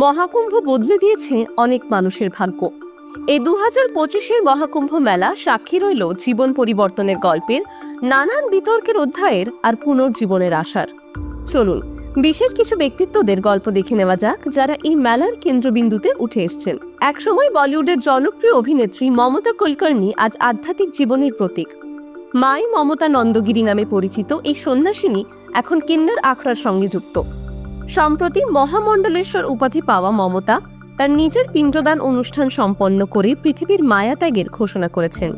মহাকুম্ভ বদলে দিয়েছে অনেক মানুষের ভাগ্য। এই 2025-এর মহাকুম্ভ মেলা সাক্ষী রইল জীবন পরিবর্তনের গল্পের, নানান বিতর্কের অধ্যায়ের আর পুনর্জীবনের আশার। চলুন বিশেষ কিছু ব্যক্তিত্বদের গল্প দেখে নেওয়া যাক, যারা এই মেলার কেন্দ্রবিন্দুতে উঠে এসছেন। একসময় বলিউডের জনপ্রিয় অভিনেত্রী মমতা কুলকার্নি আজ আধ্যাত্মিক জীবনের প্রতীক। মাই মমতা নন্দগিরি নামে পরিচিত এই সন্ন্যাসিনী এখন কিন্নর আখড়ার সঙ্গে যুক্ত। সম্প্রতি মহামণ্ডলেশ্বর উপাধি পাওয়া মমতা তার নিজের পিণ্ডদান অনুষ্ঠান সম্পন্ন করে পৃথিবীর মায়া ত্যাগের ঘোষণা করেছেন।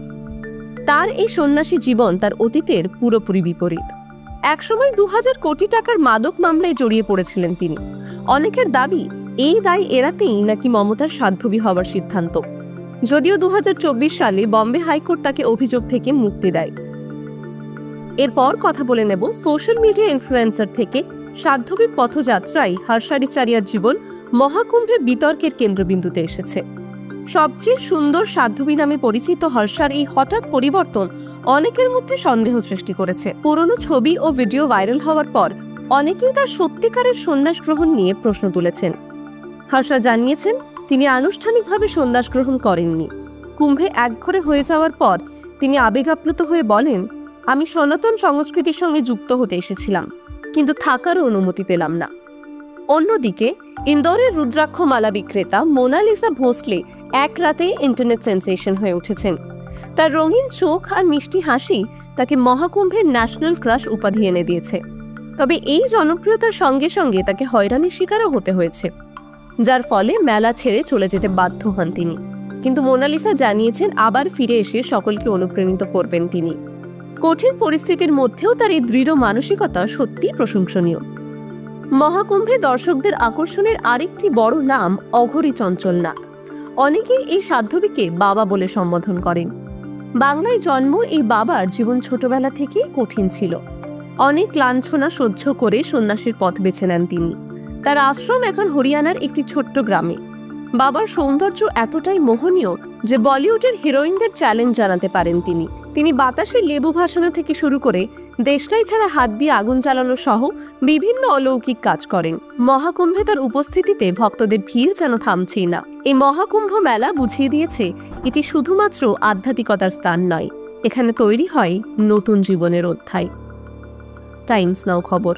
তার এই সন্ন্যাসী জীবন তার অতীতের পুরোপুরি বিপরীত। একসময় 2000 কোটি টাকার মাদক মামলায় জড়িয়ে পড়েছিলেন তিনি। অনেকের দাবি এই দায় এড়াতেই নাকি মমতার সাধ্যবী হওয়ার সিদ্ধান্ত, যদিও 2024 সালে বম্বে হাইকোর্ট তাকে অভিযোগ থেকে মুক্তি দেয়। এরপর কথা বলে নেব সোশ্যাল মিডিয়া ইনফ্লুয়েন্সার থেকে সাধ্যবী পথযাত্রায় হর্ষারিচারিয়ার জীবন মহাকুম্ভে বিতর্কের কেন্দ্রবিন্দুতে এসেছে। সবচেয়ে সুন্দর সাধ্যবী নামে পরিচিত হর্ষার এই হঠাৎ পরিবর্তন অনেকের মধ্যে সন্দেহ সৃষ্টি করেছে। পুরনো ছবি ও ভিডিও ভাইরাল হওয়ার পর অনেকেই তার সত্যিকারের সন্ন্যাস গ্রহণ নিয়ে প্রশ্ন তুলেছেন। হর্ষা জানিয়েছেন তিনি আনুষ্ঠানিকভাবে সন্ন্যাস গ্রহণ করেননি। কুম্ভে একঘরে হয়ে যাওয়ার পর তিনি আবেগাপ্লুত হয়ে বলেন, আমি সনাতন সংস্কৃতির সঙ্গে যুক্ত হতে এসেছিলাম, কিন্তু থাকারও অনুমতি পেলাম না। অন্যদিকে ইন্দোরের রুদ্রাক্ষ মালা বিক্রেতা মোনালিসা ভোসলে এক রাতেই ইন্টারনেট সেন্সেশন হয়ে উঠেছেন। তার রঙিন চোখ আর মিষ্টি হাসি তাকে মহাকুম্ভের ন্যাশনাল ক্রাশ উপাধি এনে দিয়েছে। তবে এই জনপ্রিয়তার সঙ্গে সঙ্গে তাকে হয়রানির শিকারও হতে হয়েছে, যার ফলে মেলা ছেড়ে চলে যেতে বাধ্য হন তিনি। কিন্তু মোনালিসা জানিয়েছেন আবার ফিরে এসে সকলকে অনুপ্রাণিত করবেন তিনি। কঠিন পরিস্থিতির মধ্যেও তার এই দৃঢ় মানসিকতা সত্যি প্রশংসনীয়। মহাকুম্ভে দর্শকদের আকর্ষণের আরেকটি বড় নাম অঘরী চঞ্চলনাথ। অনেকেই এই সাধ্যবীকে বাবা বলে সম্বোধন করেন। বাংলায় জন্ম এই বাবার জীবন ছোটবেলা থেকেই কঠিন ছিল। অনেক লাঞ্ছনা সহ্য করে সন্ন্যাসীর পথ বেছে নেন তিনি। তার আশ্রম এখন হরিয়ানার একটি ছোট্ট গ্রামে। বাবার সৌন্দর্য এতটাই মোহনীয় যে বলিউডের হিরোইনদের চ্যালেঞ্জ জানাতে পারেন তিনি। তিনি বাতাসের লেবু ভাসানো থেকে শুরু করে দেশলাই ছাড়া হাত দিয়ে আগুন জ্বালানো সহ বিভিন্ন অলৌকিক কাজ করেন। মহাকুম্ভে তার উপস্থিতিতে ভক্তদের ভিড় যেন থামছেই না। এই মহাকুম্ভ মেলা বুঝিয়ে দিয়েছে এটি শুধুমাত্র আধ্যাত্মিকতার স্থান নয়, এখানে তৈরি হয় নতুন জীবনের অধ্যায়। টাইমস নাও খবর।